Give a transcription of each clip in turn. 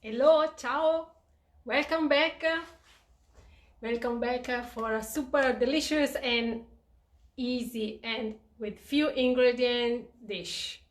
Hello, ciao, welcome back. Welcome back for a super delicious and easy and with few ingredients dish,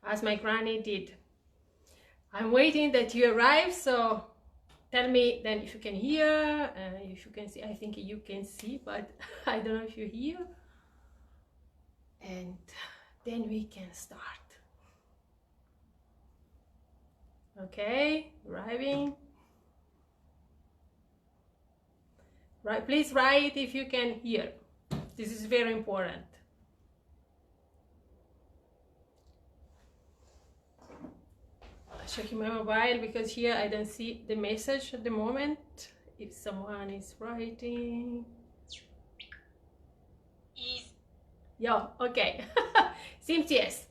as my granny did. I'm waiting that you arrive, so tell me then if you can hear, if you can see. I think you can see, but I don't know if you hear. And then we can start. Okay, arriving. Right, please write if you can hear. This is very important. Checking my mobile because here I don't see the message at the moment. If someone is writing. Yeah, okay. Seems yes.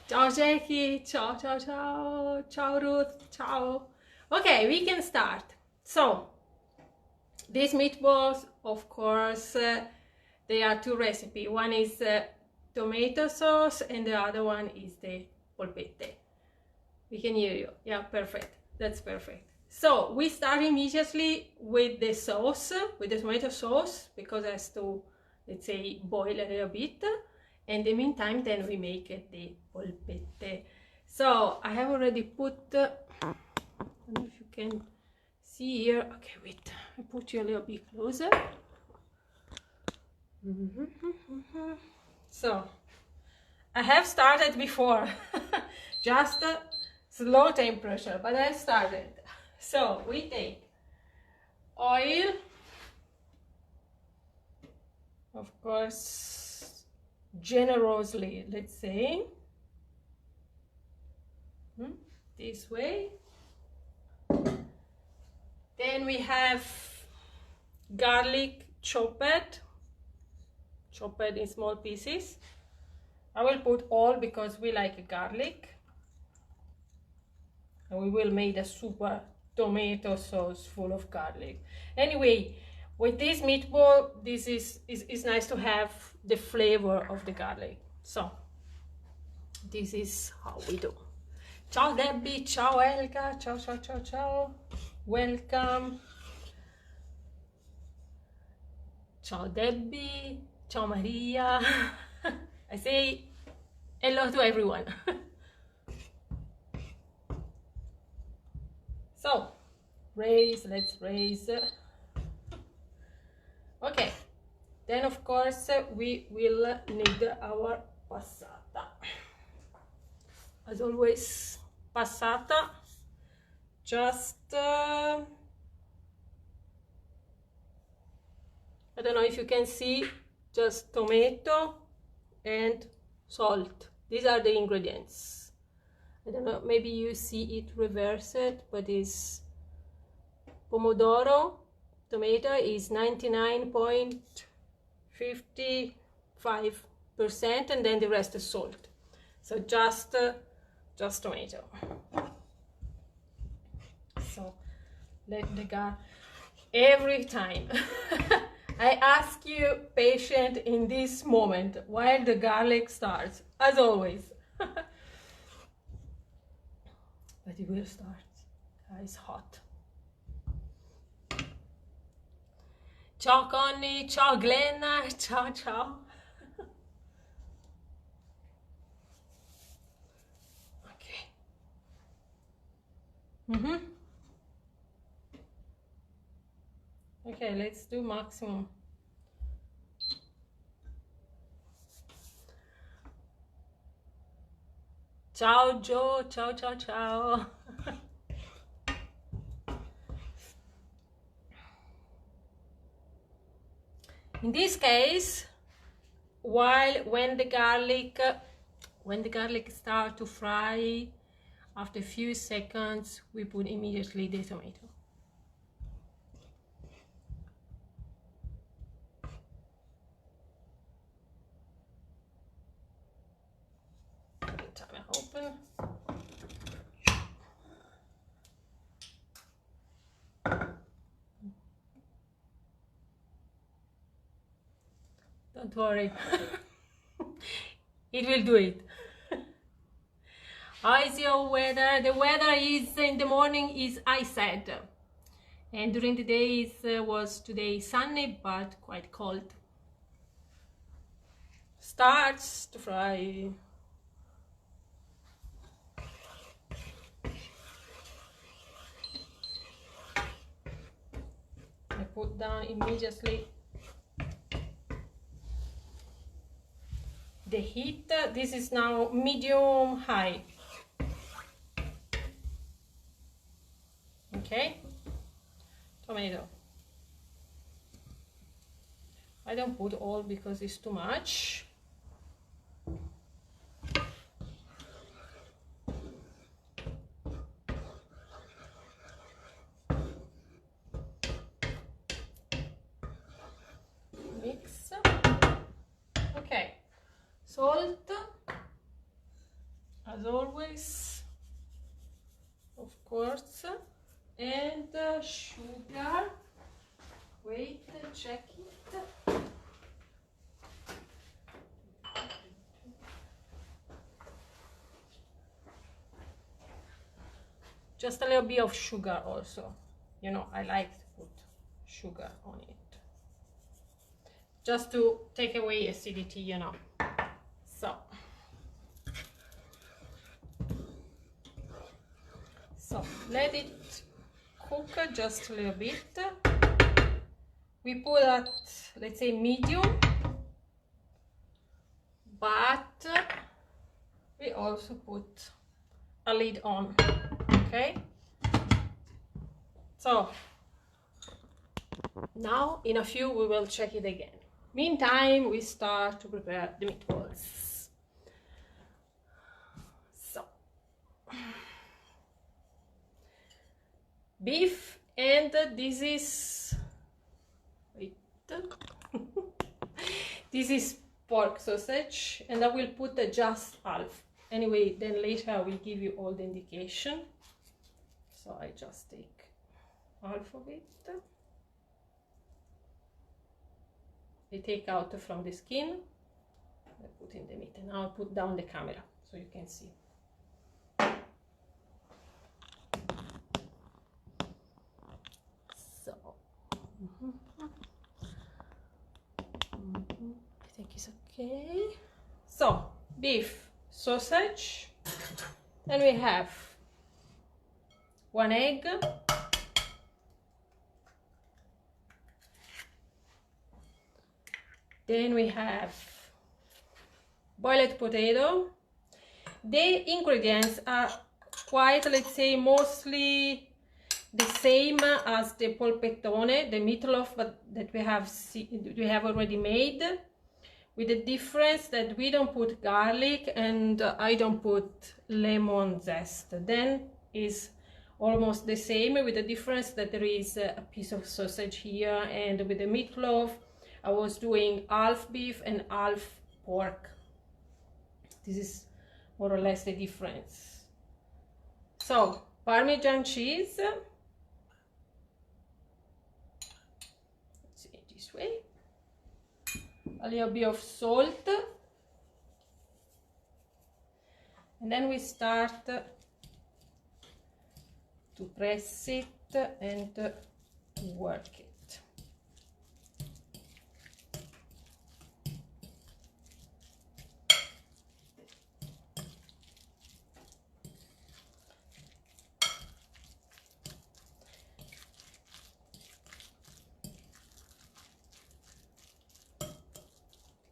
Ciao Jackie, ciao, ciao, ciao, ciao Ruth, ciao. Okay, we can start. So, these meatballs, of course, they are two recipes. One is tomato sauce and the other one is the polpette. We can hear you. Yeah, perfect. That's perfect. So, we start immediately with the sauce, with the tomato sauce, because it has to, let's say, boil a little bit. In the meantime, then we make the polpette. So I have already put, I don't know if you can see here. Okay, wait, I put you a little bit closer. So I have started before, just slow temperature, but I started. So we take oil, of course, generously, let's say, this way. Then we have garlic chopped in small pieces. I will put all because we like garlic, and we will make a super tomato sauce full of garlic. Anyway, with this meatball, this is nice to have the flavor of the garlic. So this is how we do. Ciao Debbie, ciao Elga, ciao, ciao, ciao, ciao. Welcome. Ciao Debbie, ciao Maria. I say hello to everyone. So, let's raise. Okay, then of course we will need our passata. As always, passata, just I don't know if you can see, just tomato and salt. These are the ingredients. I don't know, maybe you see it reversed, but it's pomodoro, tomato is 99.55%, and then the rest is salt. So just tomato. So let the garlic, every time I ask you patient in this moment while the garlic starts, as always. But it will start. It's hot. Ciao Connie, ciao Glenna, ciao ciao. Okay. Okay, let's do maximum. Ciao Joe, ciao ciao ciao. In this case, when the garlic starts to fry, after a few seconds, we put immediately the tomato. Time open. Don't worry, it will do it. How is your weather? The weather is in the morning is ice, and during the day was today sunny but quite cold. Starts to fry. I put down immediately the heat. This is now medium high. Okay, tomato. I don't put all because it's too much. Mix. Okay, salt, as always, of course, and sugar. Wait, check it. Just a little bit of sugar also. You know, I like to put sugar on it. Just to take away acidity, you know. So let it cook just a little bit. We put at, let's say, medium, but we also put a lid on. Okay, so now in a few we will check it again. Meantime, we start to prepare the meatballs. So beef, and this is this is pork sausage, and I will put just half. Anyway, then later I will give you all the indication. So I just take half of it. I take out from the skin. I put in the meat, and I'll put down the camera so you can see. So, I think it's okay. So, beef, sausage, then we have 1 egg, then we have boiled potato. The ingredients are quite, let's say, mostly the same as the polpettone, the meatloaf that we have already made, with the difference that we don't put garlic and I don't put lemon zest. Then is almost the same, with the difference that there is a piece of sausage here, and with the meatloaf I was doing half beef and half pork. This is more or less the difference. So Parmesan cheese, let's see it this way, a little bit of salt, and then we start to press it and work it.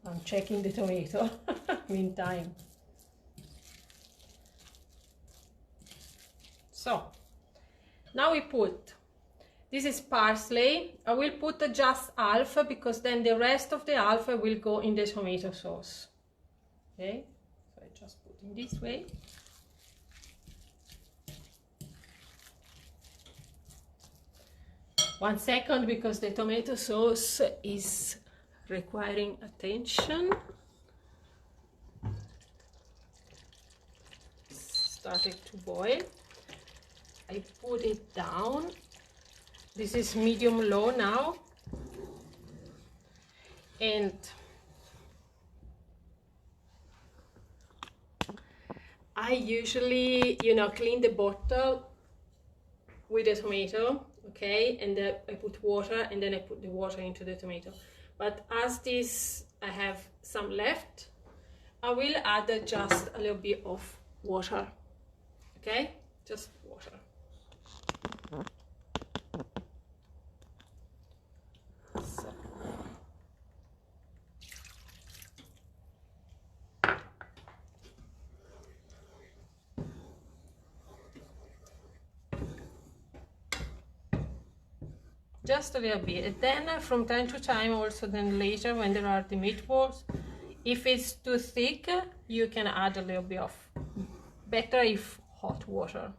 I'm checking the tomato meantime. So now we put, this is parsley. I will put just half because then the rest of the half will go in the tomato sauce. Okay, so I just put in this way. One second, because the tomato sauce is requiring attention. Started to boil. I put it down. This is medium low now, and I I usually, you know, clean the bottle with the tomato, okay, and I put water, and then I put the water into the tomato. But as this, I have some left, I will add just a little bit of water, okay, just water. So. Just a little bit, and then from time to time, also then later when there are the meatballs, if it's too thick, you can add a little bit of, better if hot water.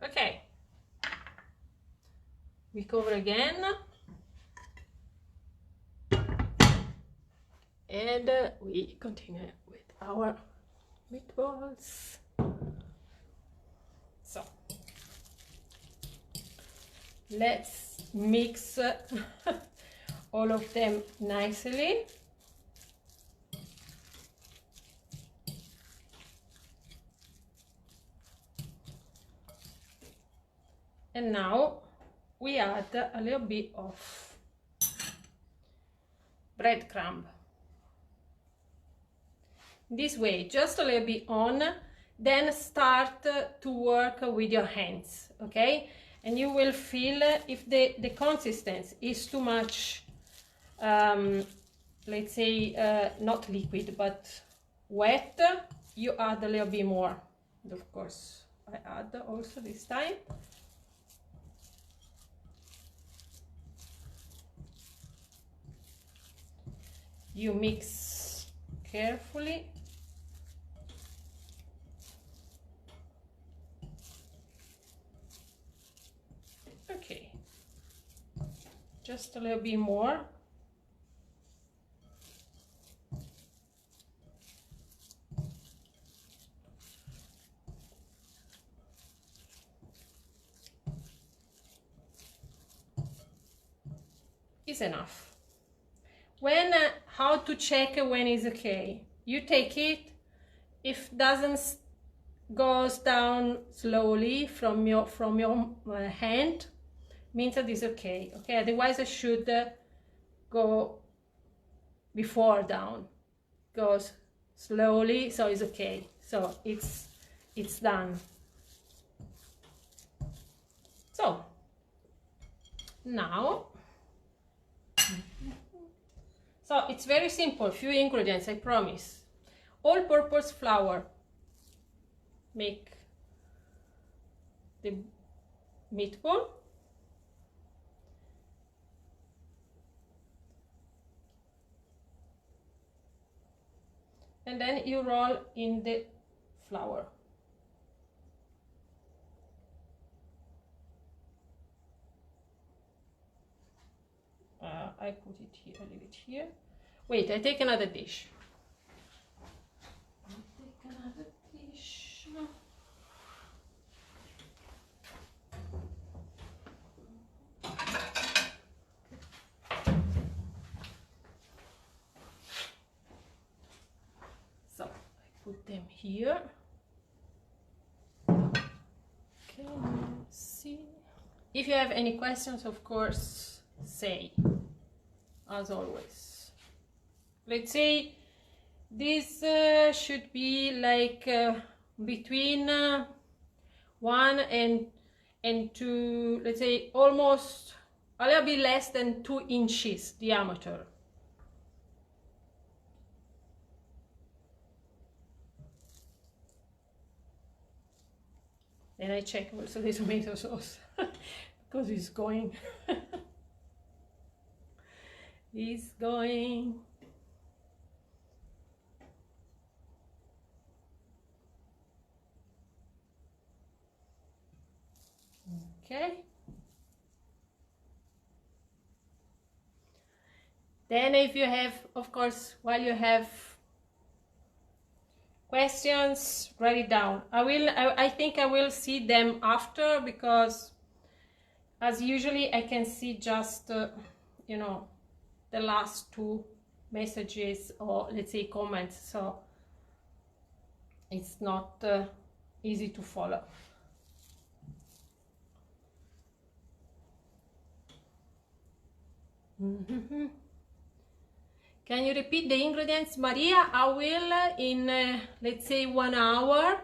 Okay, we cover again, and we continue with our meatballs. So let's mix all of them nicely. And now we add a little bit of breadcrumb. This way, just a little bit on, then start to work with your hands, okay? And you will feel if the consistency is too much, let's say, not liquid, but wet, you add a little bit more. And of course, I add also this time. You mix carefully. Okay, just a little bit more. Is enough. When how to check when is okay? You take it, if doesn't goes down slowly from your hand, means that it's okay. Okay, otherwise I should go before down. Goes slowly, so it's okay. So it's done. So now. So it's very simple, few ingredients, I promise. All-purpose flour. Make the meatball. And then you roll in the flour. I put it here, I leave it here. Wait, I take another dish. So I put them here. Okay, let's see. If you have any questions, of course, say, as always. Let's say this should be like between 1 and 2, let's say almost a little bit less than 2 inches diameter. Then I check also the tomato sauce because it's going. It's going. Okay. Then if you have, of course, while you have questions, write it down. I think I will see them after, because as usually I can see just, you know, the last 2 messages or let's say comments. So it's not easy to follow. Can you repeat the ingredients, Maria? I will in let's say 1 hour.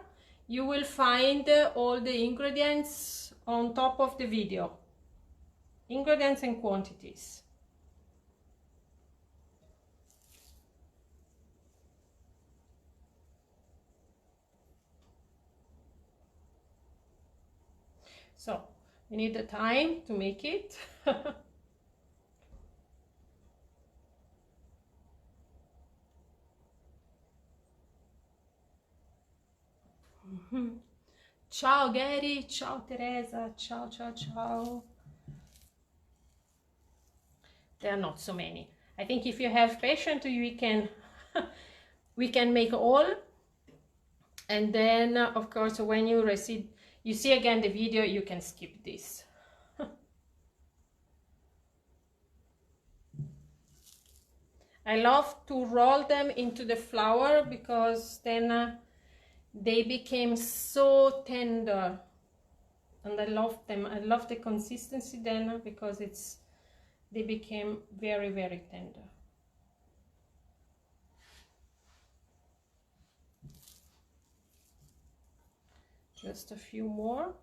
You will find all the ingredients on top of the video. Ingredients and quantities. So we need the time to make it. Ciao Gary, ciao Teresa, ciao ciao ciao. There are not so many. I think if you have patience, we can we can make all, and then of course when you see again the video, you can skip this. I love to roll them into the flour because then they became so tender, and I love them. I love the consistency then because they became very, very tender. Just a few more.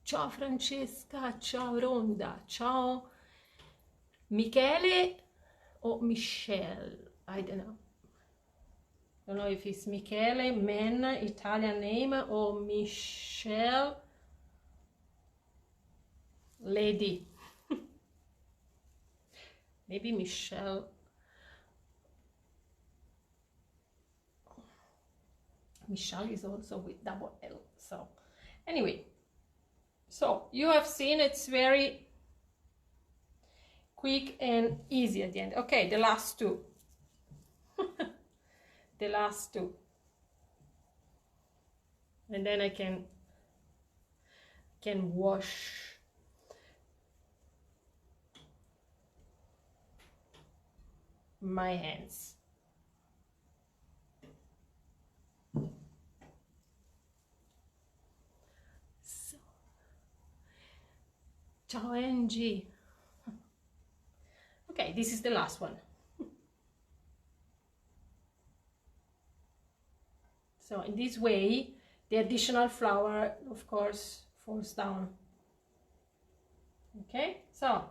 Ciao Francesca, ciao Ronda, ciao Michele or Michelle, I don't know if it's Michele, man, Italian name, or Michelle, lady. Maybe Michelle. Michelle is also with double L. So anyway, so you have seen it's very quick and easy at the end. Okay, the last two. The last two. And then I can wash my hands. So, ciao Angie. Okay, this is the last one. So in this way, the additional flour, of course, falls down. Okay, so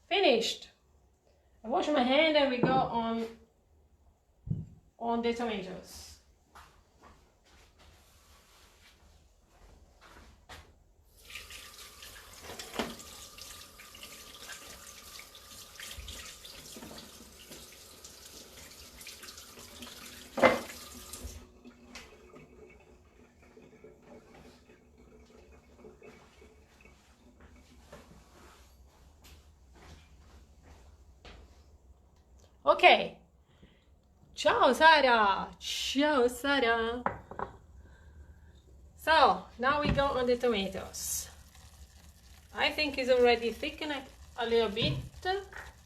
finished. I wash my hand and we go on the tomatoes. Okay, ciao Sara, ciao Sara. So now we go on the tomatoes. I think it's already thickened a little bit,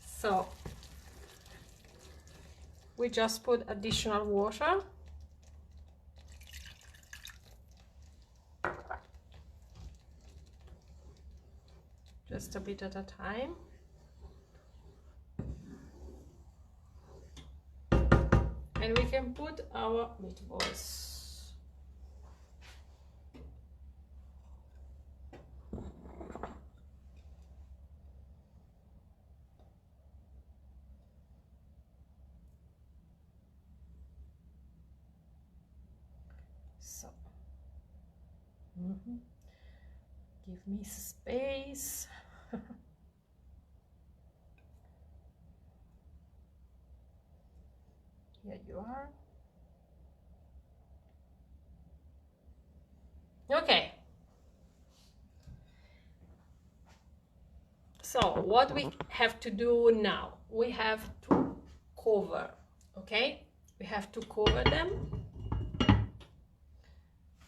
so we just put additional water. Just a bit at a time. And we can put our meatballs. So, give me space. Here you are. Okay. So what we have to do now, we have to cover, okay? We have to cover them.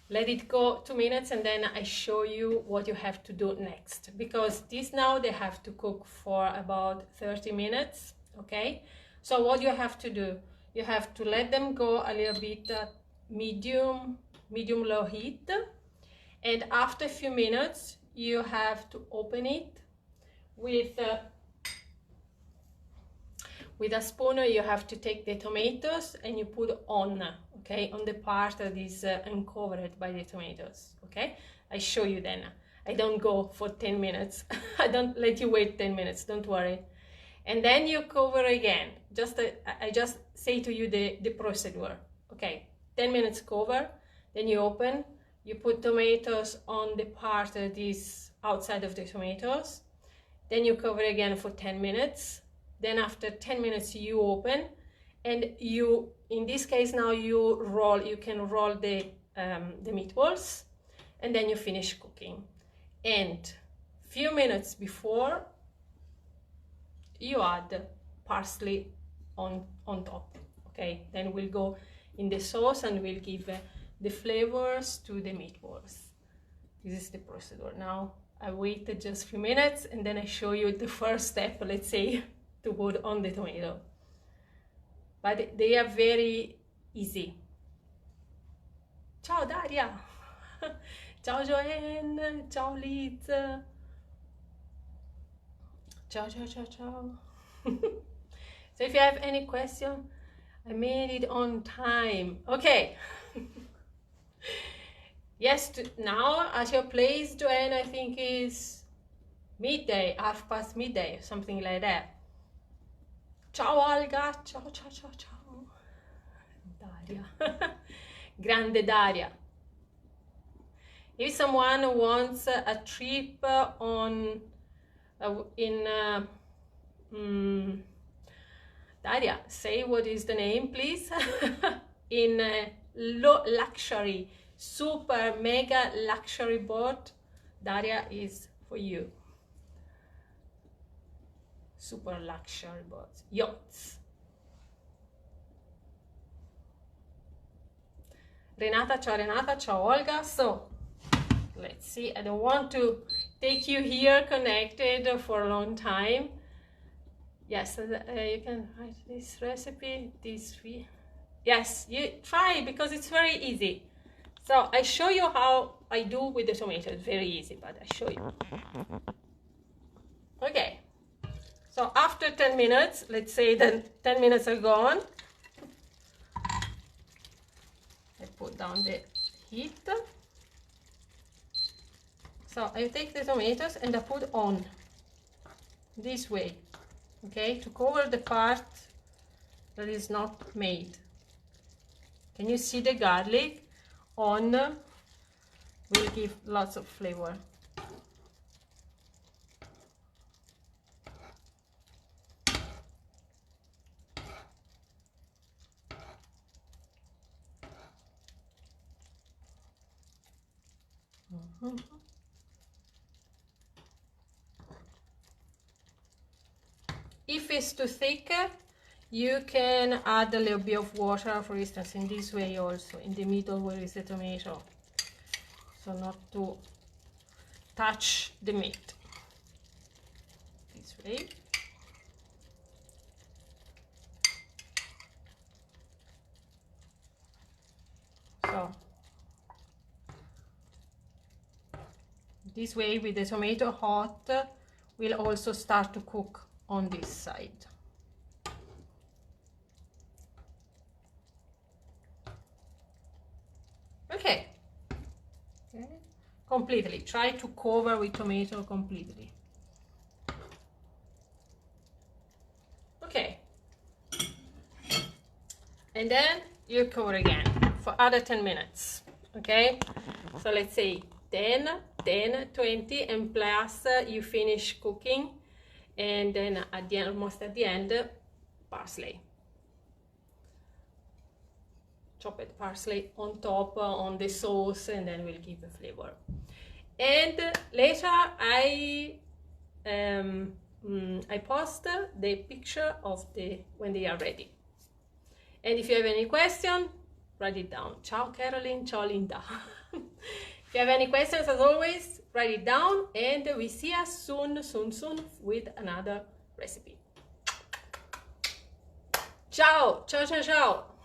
Let it go 2 minutes and then I show you what you have to do next. Because these now they have to cook for about 30 minutes, okay? So what you have to do, you have to let them go a little bit at medium low heat, and after a few minutes you have to open it with a spoon. You have to take the tomatoes and you put on, okay, on the part that is uncovered by the tomatoes, okay? I show you then. I don't go for 10 minutes. I don't let you wait 10 minutes, don't worry. And then you cover again. I just say to you the procedure, okay? 10 minutes cover, then you open, you put tomatoes on the part that is outside of the tomatoes, then you cover again for 10 minutes. Then after 10 minutes you open, and you, in this case now you can roll the meatballs, and then you finish cooking. And few minutes before you add parsley on top, okay? Then we'll go in the sauce and we'll give the flavors to the meatballs. This is the procedure. Now I waited just a few minutes and then I show you the first step, let's say, to put on the tomato. But they are very easy. Ciao Daria! Ciao Joanne! Ciao Liz! Ciao, ciao, ciao, ciao. So if you have any question, I made it on time. Okay. Yes, now at your place, Joanne, I think is midday, midday, something like that. Ciao Olga, ciao, ciao, ciao, ciao. Daria. Grande Daria. If someone wants a trip on Daria, say what is the name, please. In luxury, super mega luxury boat, Daria is for you. Super luxury boats, yachts. Renata, ciao Renata, ciao Olga. So let's see, I don't want to take you here connected for a long time. Yes, you can write this recipe, yes, you try, because it's very easy. So I show you how I do with the tomato. It's very easy, but I show you. Okay, so after 10 minutes, let's say that 10 minutes are gone, I put down the heat. So I take the tomatoes and I put on this way, okay, to cover the part that is not made. Can you see the garlic on? Will give lots of flavor. If it's too thick, you can add a little bit of water, for instance, in this way also, in the middle where is the tomato, so not to touch the meat. This way. So this way, with the tomato hot, we'll also start to cook on this side. Okay. Completely. Try to cover with tomato completely. Okay. And then you cover again for other 10 minutes. Okay. So let's say 10, 20, and plus you finish cooking. And then at the end, almost at the end, parsley. Chopped parsley on top on the sauce, and then we'll give a flavor. And later I post the picture of when they are ready. And if you have any question, write it down. Ciao Caroline, ciao Linda. If you have any questions, as always, write it down, and we see us soon with another recipe. Ciao, ciao, ciao, ciao.